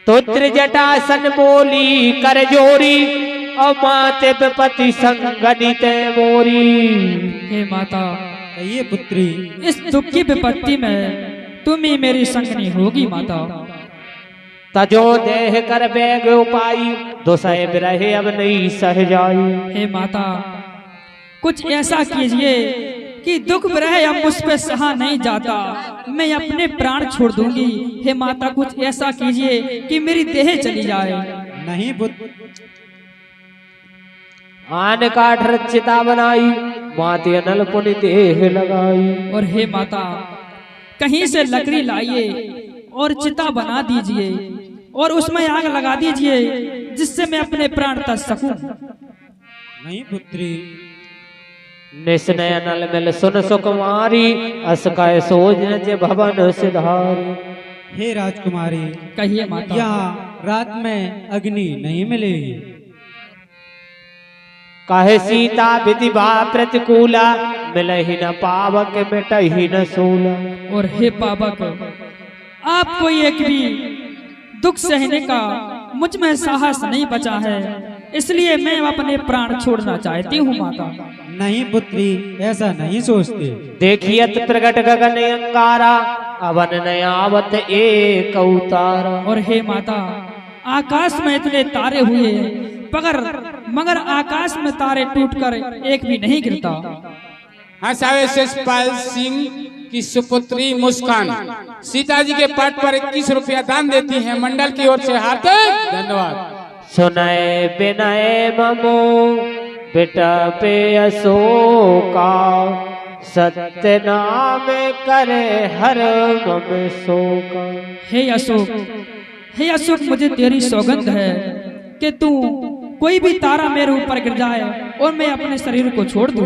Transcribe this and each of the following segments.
तो त्रिजटासन बोली कर जोरी और माते विपत्ति संगनित मोरी। हे माता, ये पुत्री, इस दुख की विपत्ति में तुम ही मेरी संगनी होगी माता। तजो देह कर बैग उपाई दोसय बिरहे अब नहीं सह जाई। हे माता, कुछ ऐसा कीजिए कि दुख विरह अब मुझ पे सहा नहीं जाता, मैं अपने प्राण छोड़ दूंगी। हे माता, कुछ ऐसा कीजिए कि मेरी देह चली जाए। नहीं पुत्र, आन काठ रचिता बनाई माते अनल पुनि देह लगाई। और हे माता, कहीं से लकड़ी लाइए और चिता बना दीजिए और उसमें आग लगा दीजिए जिससे मैं अपने प्राण तक सकूं। नहीं पुत्री, निस्नय अनल मिल सुन सुकुमारी असकाय सोज जे भवन सिधारी। हे राजकुमारी, कहिए माता। यहाँ रात में अग्नि नहीं मिलेगी। कहे सीता विधि भा प्रतिकूला मिलहि न पावक मिटहि न सूला। और हे पावक, आपको एक भी दुख सहने का मुझ में साहस नहीं बचा है, इसलिए मैं अपने प्राण छोड़ना चाहती हूँ माता। नहीं पुत्री, ऐसा नहीं सोचते। देखियत प्रगट गगन अंगारा अवन नयावत एक अवतारा। और हे माता, आकाश में इतने तारे हुए मगर आकाश में तारे टूटकर एक भी नहीं गिरता। हंसावे शिषपाल सिंह की सुपुत्री मुस्कान सीता जी के पट पर 21 रुपया दान देती हैं। मंडल की ओर से हार्दिक धन्यवाद। सुनय बिनय ममो बेटा पे अशोका सत्य नाम करे हर मम शोका। हे अशोक, मुझे तेरी सौगंध है कि तू कोई भी तारा मेरे ऊपर गिर जाए और मैं अपने शरीर को छोड़ दूं।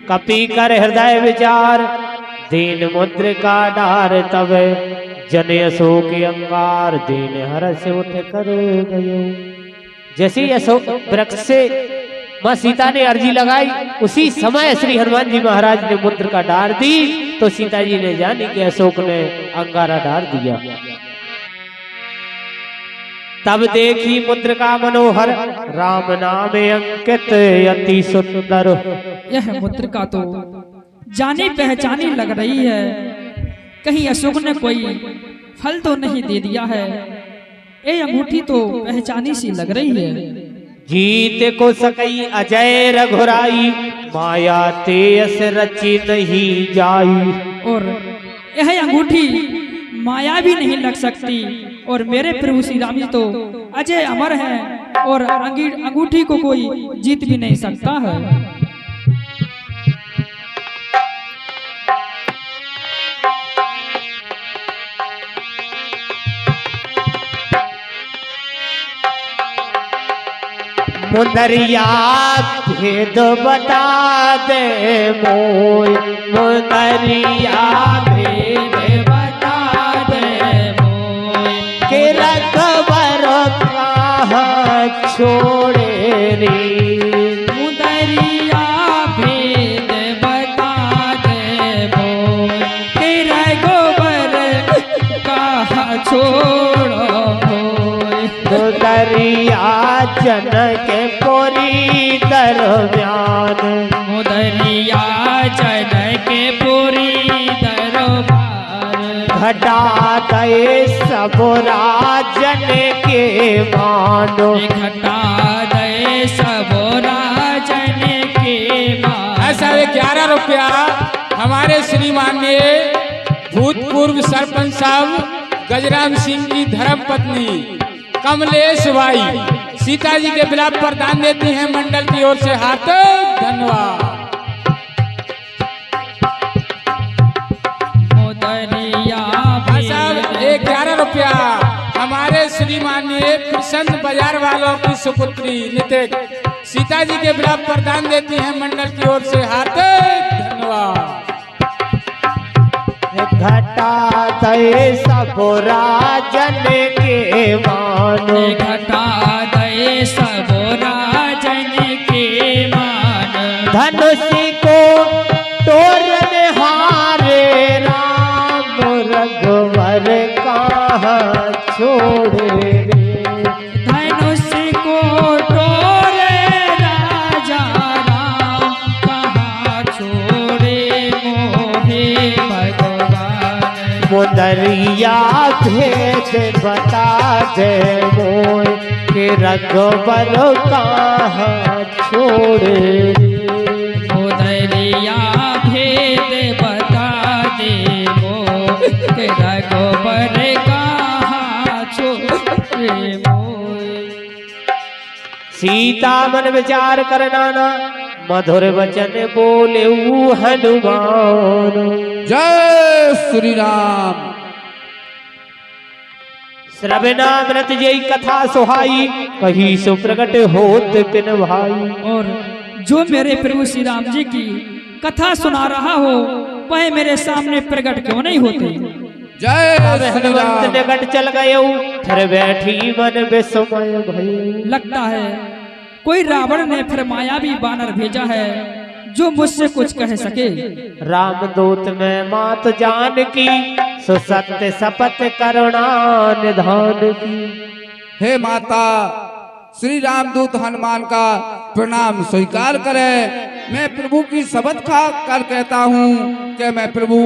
कपि कर हृदय विचार दीन मुद्रिका डार तब जन अशोक अंगार दीन हर से उठ कर गयो। जैसे अशोक वृक्ष से माँ सीता ने अर्जी लगाई, उसी समय श्री हनुमान जी महाराज ने मुद्र का डार दी तो सीता जी ने जानी कि अशोक ने अंगारा डार दिया। तब देखी मुद्र का मनोहर राम नाम अंकित अति सुंदर। यह मुद्रिका तो जानी पहचानी लग रही है, कहीं अशोक ने कोई फल तो नहीं दे दिया है। ये अंगूठी तो पहचानी सी लग रही है। जीत को सकई अजय रघुराई माया तेस रची नहीं जाई। और यह अंगूठी माया भी नहीं लग सकती और मेरे प्रभु श्री राम जी तो अजय अमर हैं और अंगूठी को कोई जीत भी नहीं सकता है। मुंदरिया भेद बता दे मोय मुंदरिया भेद बता दे मोय के रखबर कहाँ छोड़े रे। मुंदरिया भेद बता दे मोय के रघुबर कहाँ छोड़ो मोय। मुंदरिया जनक पुरी दरम्यान मुदरिया जनक पुरी दरबार घटा दे सब राजन के मानो। घटा दे सब राजन के मान। ऐसा 11 रुपया हमारे श्रीमान ने भूतपूर्व सरपंच साहब गजराम सिंह की धर्म पत्नी कमलेश बाई सीता जी के बिलाप पर दान देती हैं। मंडल की ओर से हार्दिक धन्यवाद। साहब 11 रुपया हमारे श्रीमान ने प्रसन्न बाजार वालों की सुपुत्री नितिक सीता जी के बिलाप पर दान देती हैं। मंडल की ओर से हार्दिक धन्यवाद। घटा दे सब राजन के मानो। घटा दे सब राजन के मान। धनुष को तोरने हारे राम रघुवर कहाँ छोड़े रे। दरिया भेद बता दे मोय के रघुबर कहाँ छोड़ ओ दरिया भेद बता दे वो के रघुबर कहाँ छोड़े मोय। सीता मन विचार करना ना मधुर वचन बोले हनुमान। जय श्री राम। श्रवणामृत जय कथा सुहाई कही सो प्रकट होत पिन भाई। और जो मेरे प्रभु श्री राम जी की कथा सुना रहा हो वह मेरे सामने प्रकट क्यों नहीं होते। जय श्री हनुमंत राम। निकट चल गए फिर बैठी मन विस्मय भई। लगता है कोई रावण ने फिर मायावी बानर भेजा है जो मुझसे कुछ कह सके। रामदूत में मात जान की सो सत्य शपथ करुणा निधान की। हे माता श्री रामदूत हनुमान का प्रणाम स्वीकार करें। मैं प्रभु की शपथ खा कर कहता हूँ कि मैं प्रभु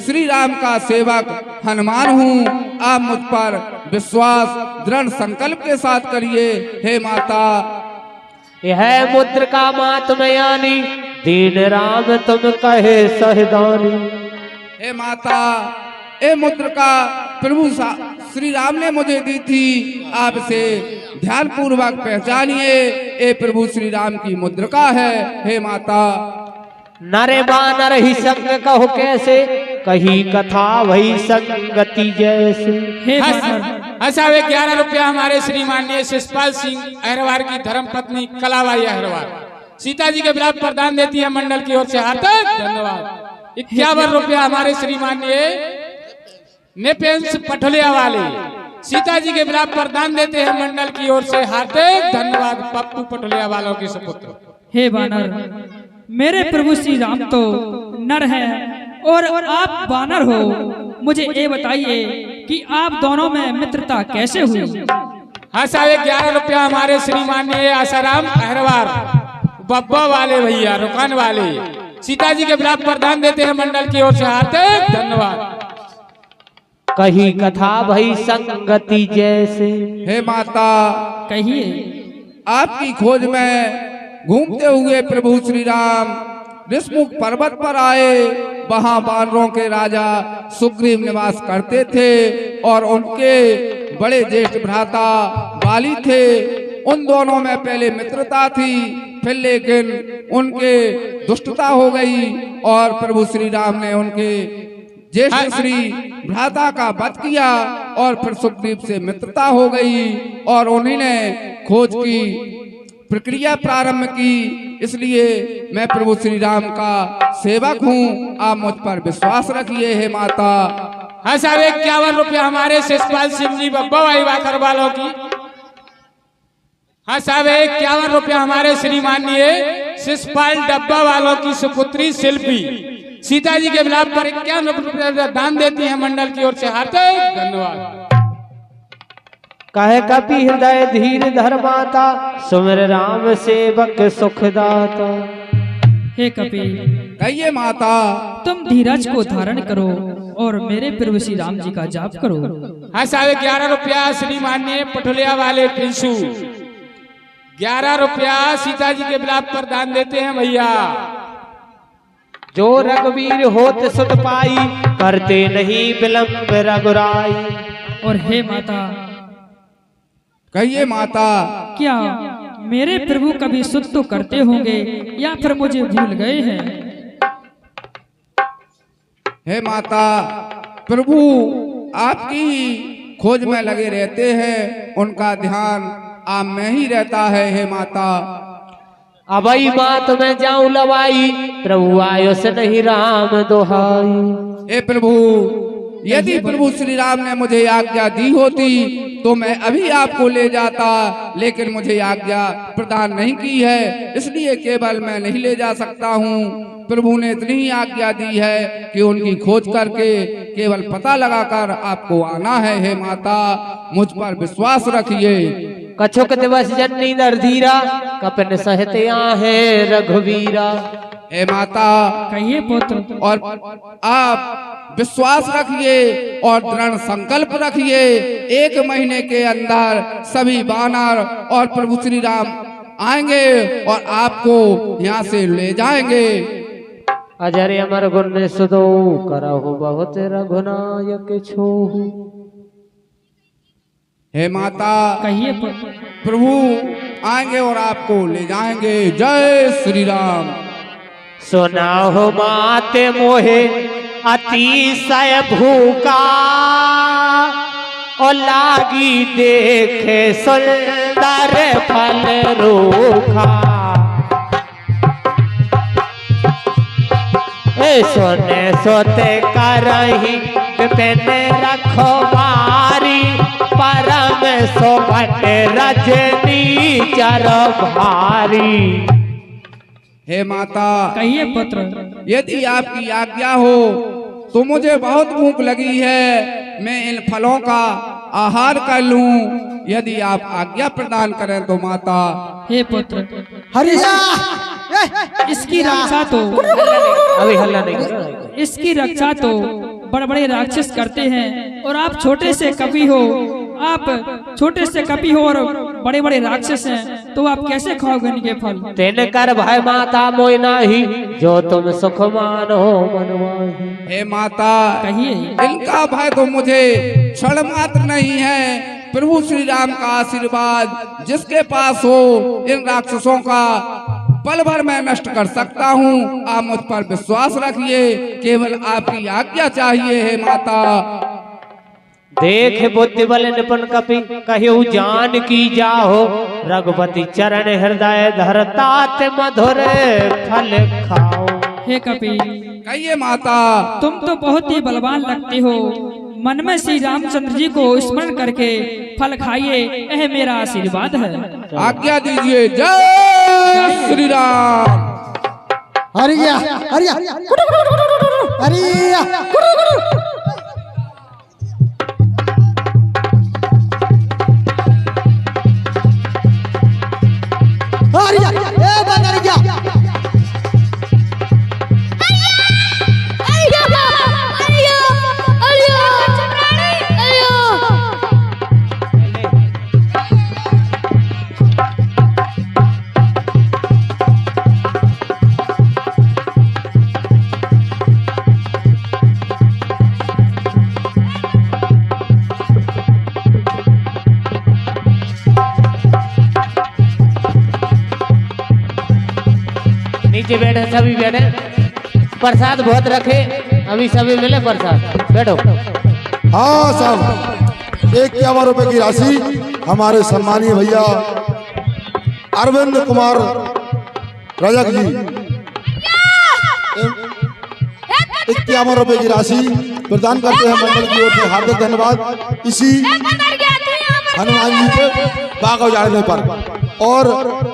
श्री राम का सेवक हनुमान हूँ। आप मुझ पर विश्वास दृढ़ संकल्प के साथ करिए। हे माता यह मुद्र का मातमयानी दीन राम तुम कहे सहदानी। हे माता ए मुद्र का प्रभु श्री राम ने मुझे दी थी। आप इसे ध्यान पूर्वक पहचानिए। ए प्रभु श्री राम की मुद्र का है। हे माता नरे बानर ही संग कहो कैसे कही कथा वही संगति जैसे। हे बानर ऐसा वे 11 रुपया हमारे श्रीमाननीय शिषपाल सिंह अहरवार की धर्म पत्नी कलाबाई अहरवार सीता जी के विलाप प्रदान देती है मंडल की ओर से हार्दिक धन्यवाद। 51 रुपया हमारे श्रीमाननीय नेपेंस पठलिया वाले सीता जी के विलाप प्रदान देते हैं मंडल की ओर से हार्दिक धन्यवाद। पप्पू पठलिया वालों के सुपुत्र। हे बानर मेरे प्रभु श्री राम तो नर है और आप बानर हो। मुझे ये बताइए कि आप दोनों में मित्रता कैसे हुई। हाँ साहब 11 रुपया हमारे श्रीमाननीय आसाराम अहरवार बब्बा वाले भैया रुकान वाले सीता जी के विलाप प्रदान देते हैं मंडल की ओर से हार्दिक धन्यवाद। कही कथा भई संगति जैसे। हे माता कहिए। आपकी खोज में घूमते हुए प्रभु श्री राम ऋषमुख पर्वत पर आए। वहां बानरों के राजा सुग्रीव निवास करते थे और उनके बड़े ज्येष्ठ भ्राता बाली थे। उन दोनों में पहले मित्रता थी फिर लेकिन उनके दुष्टता हो गई और प्रभु श्री राम ने उनके ज्येष्ठ श्री भ्राता का वध किया और फिर सुग्रीव से मित्रता हो गई और उन्हीं ने खोज की प्रक्रिया प्रारंभ की। इसलिए मैं प्रभु श्री राम का सेवक हूँ। आप मुझ पर विश्वास रखिए। हे माता हाँ साहब 51 रुपया हमारे शिषपाल सिंह जी बब्बा भाई वाकर वालों की। हाँ साहब 51 रुपया हमारे श्रीमाननीय शिषपाल डब्बा वालों की सुपुत्री शिल्पी सीता जी के विलाप पर 51 रुपया दान देती है मंडल की ओर से हार्दिक धन्यवाद। कहे कपि हृदय धीर धर्माता सुमिर राम सेवक सुखदाता। हे कपि कहिए माता तुम धीरज को धारण करो और मेरे प्रभु श्री राम जी का जाप करो। हाँ साहब 11 रुपया श्रीमाननीय पठुलिया वाले प्रिंसू 11 रुपया सीता जी के विलाप पर दान देते हैं भैया। जो रघुवीर होत सुत पाई करते नहीं विलंब रघुराई। और हे माता कहिए माता क्या मेरे प्रभु कभी सुत तो करते होंगे या फिर मुझे भूल गए हैं। हे माता प्रभु आपकी खोज में लगे रहते हैं। उनका ध्यान आप में ही रहता है। हे माता अबई बात में जाऊं लवाई प्रभु आयो से नहीं राम दोहाई। हे प्रभु यदि प्रभु श्री राम ने मुझे आज्ञा दी होती तो मैं अभी आपको ले जाता, लेकिन मुझे आज्ञा प्रदान नहीं की है, इसलिए केवल मैं नहीं ले जा सकता हूँ। प्रभु ने इतनी ही आज्ञा दी है कि उनकी खोज करके केवल पता लगाकर आपको आना है। हे माता मुझ पर विश्वास रखिए। कछुक दिवस जननी नरधीरा कपन सहते आहे रघुवीरा। हे माता, कहिए पुत्र। और आप विश्वास रखिए और दृढ़ संकल्प रखिए, 1 महीने के अंदर सभी वानर और प्रभु श्री राम आएंगे और आपको यहाँ से ले जाएंगे। अजर अमर गुण सुदो करहु बहुत रघुनायक छोहु। हे माता, कहिए पुत्र। प्रभु आएंगे और आपको ले जाएंगे। जय श्री राम। सुना हो माते मोहे अतिशय भूखा, और लागी देखे सुंदर फल रूखा। सोने सोते करही विपिन रखवारी, परम सोभट रजनी चर भारी। हे माता, कहिए पुत्र। यदि आपकी आज्ञा हो तो मुझे बहुत भूख लगी है, मैं इन फलों का आहार कर लूं। यदि आप आज्ञा प्रदान करें तो माता। हे पुत्र, हरिया इसकी रक्षा तो अभी हल्ला नहीं करो। इसकी रक्षा तो बड़े बड़े राक्षस करते हैं, और आप छोटे से कवि हो, आप छोटे से कवि हो और बड़े बड़े राक्षस हैं, तो आप कैसे खाओगे इनके फल? तेन कर भय माता मोय नाही, जो तुम सुख मानो मनवाही। हे माता, कहिए। इनका भय तो मुझे क्षण मात्र नहीं है। प्रभु श्री राम का आशीर्वाद जिसके पास हो, इन राक्षसों का पल भर में नष्ट कर सकता हूँ। आप मुझ पर विश्वास रखिए, केवल आपकी आज्ञा चाहिए। हे माता, देख बुद्धि बल निपुण कपि, कहियो जान की जाहो। रघुपति चरण हृदय धरतात मधुर फल खाओ। हे कपि, कहिए माता। तुम तो बहुत ही बलवान लगते हो। मन में श्री रामचंद्र जी को स्मरण करके फल खाइए, यह मेरा आशीर्वाद है। आज्ञा दीजिए। जय श्री राम। हरिया हरिया हरिया हरिया ए बंदरिया नीचे बैठे, सभी बैठे। प्रसाद बहुत रखे, अभी सभी मिले प्रसाद। बैठो। हाँ साहब, 51 रुपए की राशि हमारे सम्मानीय भैया अरविंद कुमार रजक जी, 51 रुपए की राशि प्रदान करते हैं मंडल की ओर से। हार्दिक धन्यवाद। इसी हनुमान जी के बाग उजाड़ने पर। और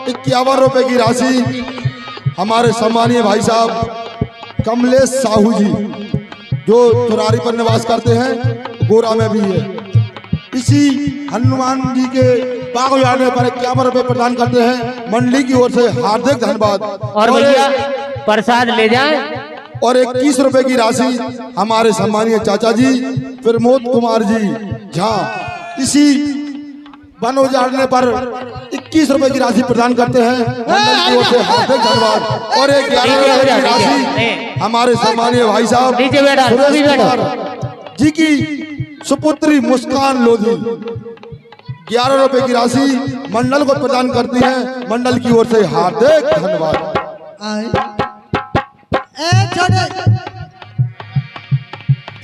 51 रुपए की राशि हमारे सम्मानीय भाई साहब कमलेश साहू जी, जो तुरारी पर निवास करते हैं, गोरा में भी है। इसी हनुमान जी के बाग उजाड़ने पर 51 रुपए प्रदान करते हैं मंडली की ओर से। हार्दिक धन्यवाद। और भैया प्रसाद ले जाएं। और 21 रुपए की राशि हमारे सम्मानीय चाचा जी प्रमोद कुमार जी झा, इसी वन उजाड़ने पर 21 रुपए की राशि प्रदान करते हैं मंडल की ओर से। हार्दिक धन्यवाद। और 11 रुपए की राशि हमारे सम्मानीय भाई साहब सुरेश कुमार जी की सुपुत्री मुस्कान लोधी, 11 रुपए की राशि मंडल को प्रदान करती है मंडल की ओर से। हार्दिक धन्यवाद।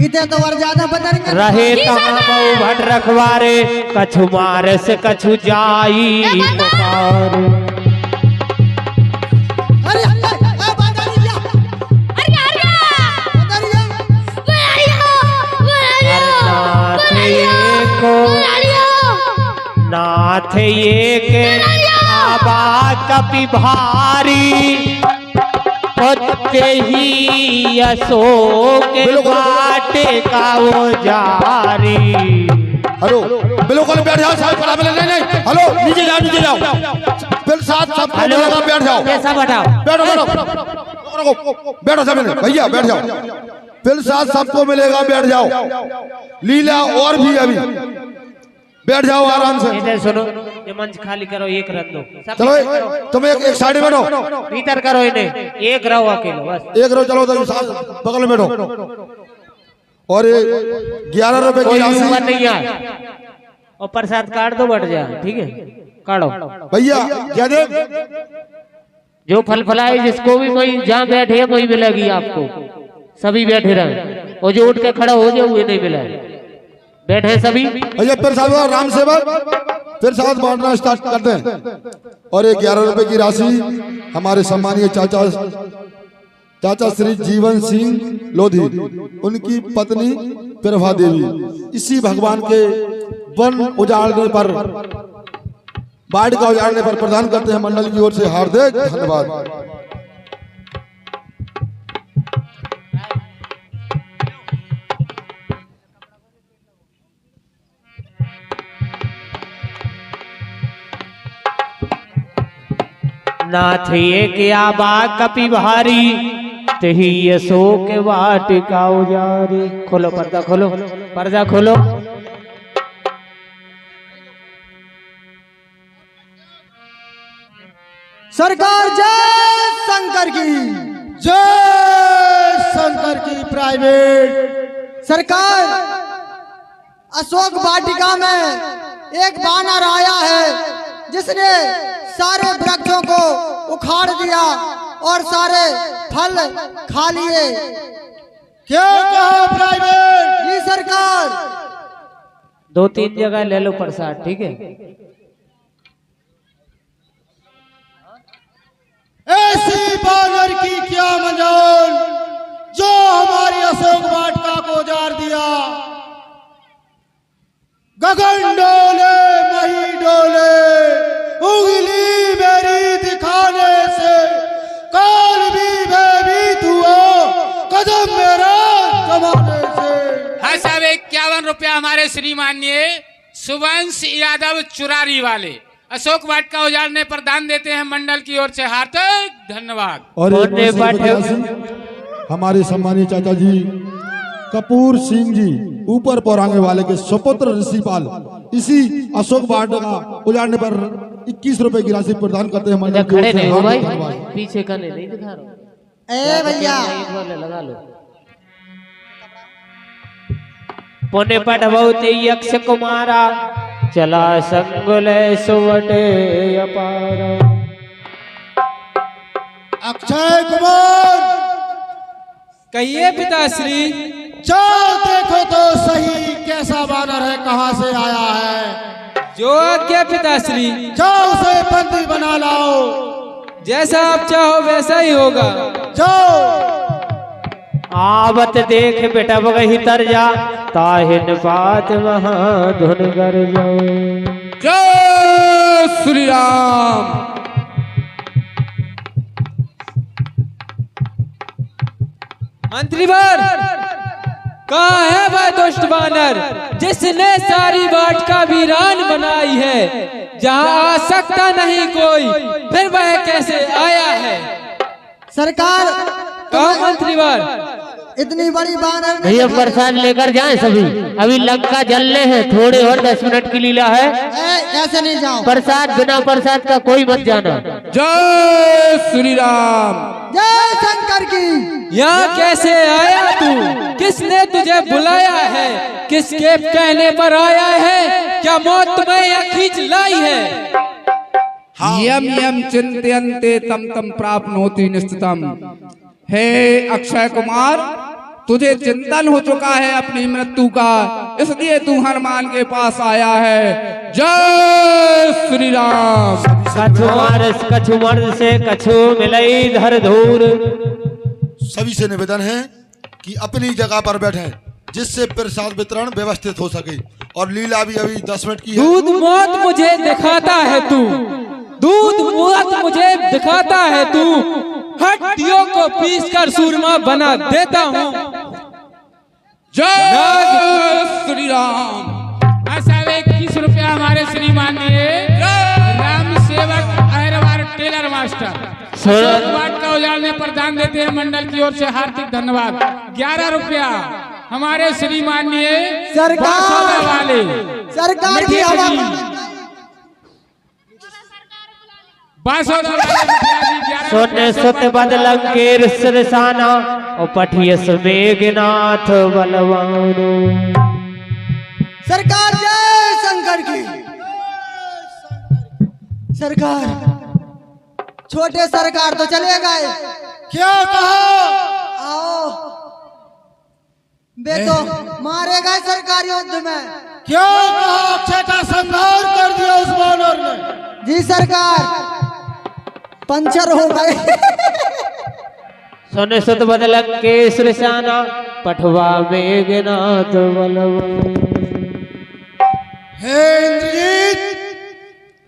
इतने तो और ज्यादा बता रहे तमाम भट रखवारे, कछु मार से कछु जाई पुकार। अरे बंदरिया नाथ एक आबा कपि भारी, पत्ते ही अशोक बाटे का वो जारी। हेलो, बिल्कुल बैठ जाओ साहब। नहीं, हेलो, नीचे जाओ, नीचे जाओ। फिर साथ सब बैठ जाओ। पैसा बढ़ाओ। बैठो। रुको बैठो सब भैया बैठ जाओ, प्रसाद सबको मिलेगा, बैठ जाओ। लीला और भी अभी बैठ जाओ आराम से। इधर सुनो, ये मंच खाली करो, एक रख दो। चलो तुम एक साइड में बैठो, भीतर करो इन्हें, एक रहो अकेले बस। एक रहो, चलो तो बगल में बैठो। और 11 रुपए की कोई राशि ऊपर नहीं आए और प्रसाद काट दो, बढ़ जाए, ठीक है काटो। भैया क्या दे, जो फल फलाए जिसको भी, कोई जहाँ बैठे वही मिलेगी आपको, सभी बैठे रहे। और जो उठ के खड़ा हो जाए वो नहीं मिला, बैठे सभी। भैया प्रसाद राम सेवक प्रसाद बांटना स्टार्ट करते हैं। और 11 रुपए की राशि हमारे सम्मानीय चाचा श्री जीवन सिंह लोधी, उनकी पत्नी प्रभा देवी, इसी भगवान के वन उजाड़ने पर, बाढ़ का उजाड़ने पर प्रदान करते हैं। मंडल की ओर से हार्दिक धन्यवाद। नाथ ये क्या बा कपि भारी, तही अशोक वाटिका उजारी। खोलो पर्दा, खोलो पर्दा खोलो। सरकार जय शंकर की, जय शंकर की। प्राइवेट सरकार, अशोक वाटिका में एक बानर आया है जिसने सारे वृक्षों को उखाड़ दिया और सारे फल खा लिए। क्या कहा प्राइवेट? जी सरकार। 2-3 जगह ले लो प्रसाद, ठीक है। ऐसी बानर की क्या मजाल जो हमारी अशोक वाटिका को उजाड़ दिया। गगन डोले मही डोले, उंगली मेरी दिखाने से काल भी भयभीत हुआ, कदम मेरा जमाने से। हाँ साहब, 51 रुपया हमारे श्रीमान्य सुवंश यादव चुरारी वाले अशोक वाटिका उजाड़ने पर दान देते हैं। मंडल की ओर से हार्दिक धन्यवाद। और हमारे सम्मानीय चाचा जी कपूर सिंह जी, ऊपर पौरांगे वाले के सुपुत्र ऋषिपाल, इसी अशोक वाटिका उजाड़ने पर 21 रुपए की राशि प्रदान करते हैं। इधर खड़े नहीं हो भाई, पीछे करने नहीं दिखा रहा। ए भैया लगा लो। पुण्य पट बहुत यक्ष कुमारा, चला संगुल सुवटे अपारा। अक्षय कुमार, कहिए पिताश्री। जाओ देखो तो सही कैसा बानर है, कहाँ से आया है। जो आज्ञा पिताश्री। जाओ उसे बंदी बना लाओ। जैसा आप चाहो वैसा ही होगा। जाओ। आवत देख बेटा बगही तर जा, ताहिन बात वहाँ धुन कर जाओ। जय श्री राम। मंत्रीवर, कहाँ है वह दुष्ट बानर जिसने सारी वाटिका वीरान बनाई है। जहाँ आ सकता नहीं कोई, फिर वह कैसे आया है। सरकार, कहा मंत्रीवर? इतनी बड़ी बानर ने भैया प्रसाद लेकर जाएं सभी, अभी लंका जलने हैं, थोड़े और 10 मिनट की लीला है। ऐसे नहीं जाओ। प्रसाद, बिना प्रसाद का कोई मत जाना। जय श्री राम। जय शंकर की। यहाँ कैसे आया तू? किसने तुझे बुलाया है? किसके कहने पर आया है? क्या मौत तुम्हें यहाँ खींच लाई है? यम यम चिंतयन्ते तम तम प्राप्नोति निश्चितम। हे अक्षय कुमार, तुझे चिंतन हो चुका है अपनी मृत्यु का, इसलिए तू हनुमान के पास आया है। जय श्री राम। कछु मर्द से कछु मिलई धर धूर। सभी से निवेदन है कि अपनी जगह पर बैठें, जिससे प्रसाद वितरण व्यवस्थित हो सके। और लीला भी अभी 10 मिनट की है। दूध मौत मुझे दिखाता है तू, दूध मौत मुझे दिखाता है तू। हड्डियों को पीसकर सूरमा बना देता हूँ। जय श्री राम। साहब 21 रुपया हमारे श्रीमान ने राम सेवक अहरवार टेलर मास्टर अशोक वाटिका उजाड़ने पर दान देते हैं मंडल की ओर से हार्दिक धन्यवाद। 11 रुपया हमारे श्रीमाननीय बासौदा वाले सरकार की हवा बासौदा वाले मुखिया जी 11 सोने सुत बदलंकेर सिरसाना और पठियस मेघनाथ बलवानो। सरकार जय शंकर की सरकार। छोटे सरकार तो चले गए, क्या कहा? आओ बे तो मारे गए सरकार युद्ध में। क्या कहा? अक्षय का संहार कर दिया उस वानर ने। जी सरकार, पंचर हो गए। सोने सुत बदलंकेर सिरसाना पठवा मेघनाथ बलवानो। हे इंद्रजीत,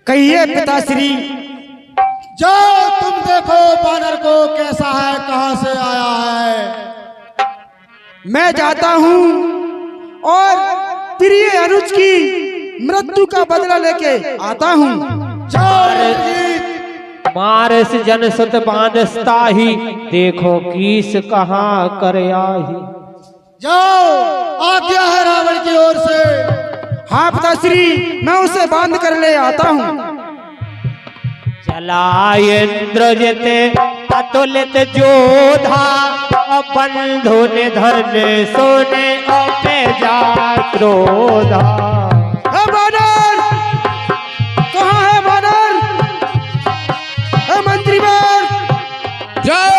कहिए पिताश्री। जाओ तुम देखो बानर को कैसा है, कहां से आया है। मैं जाता हूं और प्रिय अनुज की मृत्यु का बदला लेके आता हूं। मारस जन सुत बांधस्ता ही देखो कीस कहाँ कर आही। जाओ, आज्ञा है रावण की ओर से। हाँ पिताश्री, मैं उसे बांध कर ले आता हूँ। चला इंद्रजित अतुलित जोधा बंधु निधन सोने अपे जा क्रोधा। बानर कहाँ है? बानर मंत्री बार। जय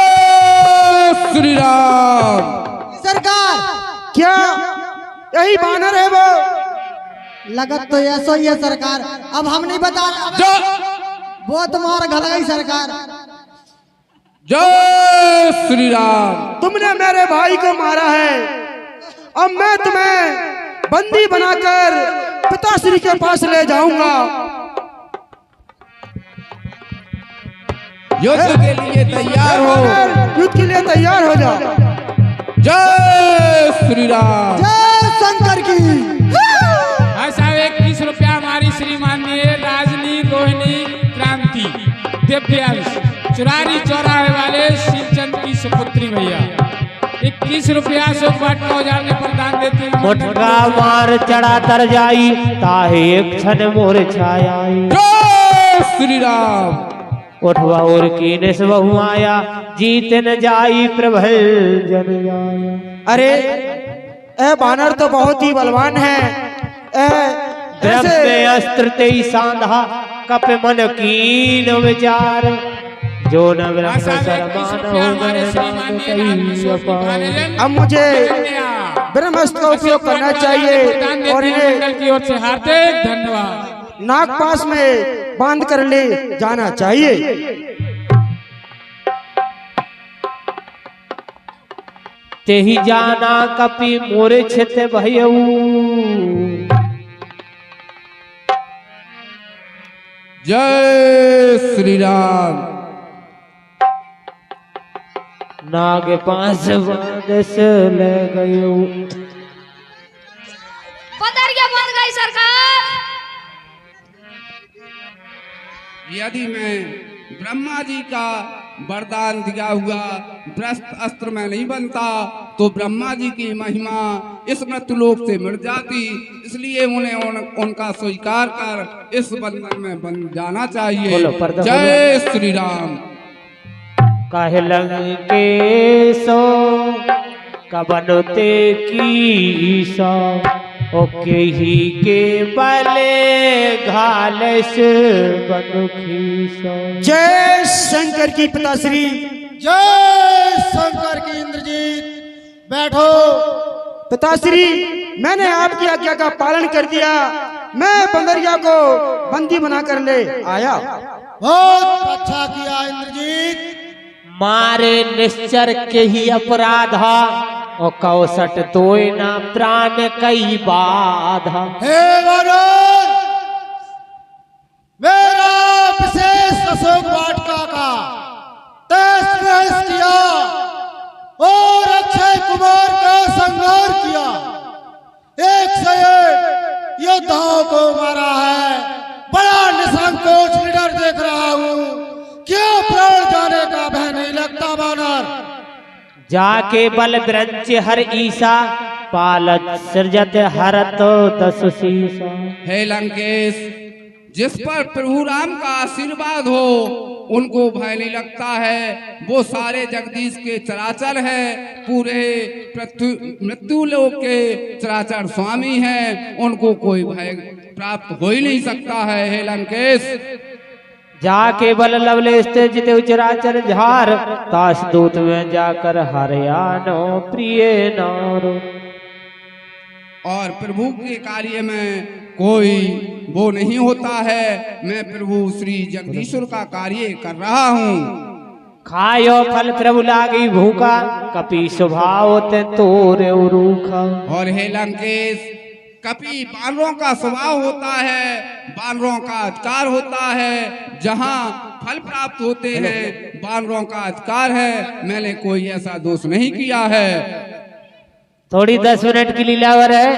श्री राम। सरकार, क्या यही बानर है वो? लगत तो ऐसा ही है सरकार, अब हम नहीं बता रहे। वो तुम्हारा घल गई सरकार। जय श्री राम। तुमने मेरे भाई को मारा है, अब मैं तुम्हें बंदी बनाकर पिताश्री के पास ले जाऊंगा। युद्ध के लिए तैयार हो। युद्ध के लिए तैयार हो जाओ। जय श्री राम। जय शंकर की। साहब 21 रुपया हमारी श्रीमाननीय राजनी रोहिणी क्रांति दिव्यांश चुरारी चौराहे वाले शिवचंद की सुपुत्री भैया 21 रुपया अशोक वाटिका उजाड़ने पर दान देते हैं। मुठका मार चढ़ा तर जाई ताहे एक क्षण मोर छायाई। जय श्री राम। उठवा और कीनस बहु आया जीत न जाई प्रभल जन आया। अरे ए बानर तो बहुत ही बलवान है। ब्रह्म अस्त्र ते सांधा कप मन कीन विचार जो न ब्रह्म शर्मान हो गए। अब मुझे ब्रह्मास्त्र का उपयोग करना चाहिए और इन्हें की ओर से हार्दिक धन्यवाद। नाग पास में बांध कर ले जाना चाहिए। ते ही जाना कपि मोरे छित भयऊ। जय श्री राम। नाग पास बादस ले गयो। पदरिया बन गई सरकार। यदि मैं ब्रह्मा जी का वरदान दिया हुआ ब्रस्त अस्त्र में नहीं बनता तो ब्रह्मा जी की महिमा इस मृत्युलोक से मिट जाती। इसलिए उन्हें उनका स्वीकार कर इस बंधन में बन जाना चाहिए। जय श्री राम। काहे लंकेशो कबनुते कीसा ओके ही के बले घालस बनुखीसा। जय शंकर की पिताश्री। जय शंकर की इंद्रजीत। बैठो पिताश्री, मैंने आपकी आज्ञा का पालन कर दिया। मैं बंदरिया को बंदी बनाकर ले आया। बहुत अच्छा किया इंद्रजीत। मारे निश्चर के ही अपराधा और कौसट तोय ना प्राण कई बाधा। हे वरुण, मेरा विशेष अशोक वाटिका का टेस्ट किया और अक्षय कुमार का संहार किया। एक से एक योद्धाओं को मारा है। बड़ा निसंकोच लीडर देख रहा हूँ। क्या प्राण जाने जाके बल द्रंच हर ईसा पालत सृजत हरत दस शीसा। हे लंकेश, जिस पर प्रभु राम का आशीर्वाद हो उनको भय नहीं लगता है। वो सारे जगदीश के चराचर है, पूरे मृत्यु लोक के चराचर स्वामी हैं, उनको कोई भय प्राप्त हो ही नहीं सकता है। हे लंकेश, जाके बल लवलेश ते जिते चराचर झार ताश दूत में जाकर हरियाणो प्रिय नारो। और प्रभु के कार्य में कोई वो नहीं होता है। मैं प्रभु श्री जगदीश्वर का कार्य कर रहा हूँ। खायो फल प्रभु लागी भूखा कपि स्वभाव ते तोरे रूखा। और हे लंकेश, कपि बानरों का स्वभाव होता है, बानरों का अधिकार होता है। जहाँ फल प्राप्त होते हैं बानरों का अधिकार है। मैंने कोई ऐसा दोष नहीं किया है। थोड़ी 10 मिनट की लीलावर है,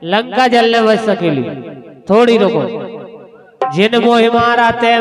लंका जलने बच सकेली। थोड़ी रुको, जिन मोहि मारा ते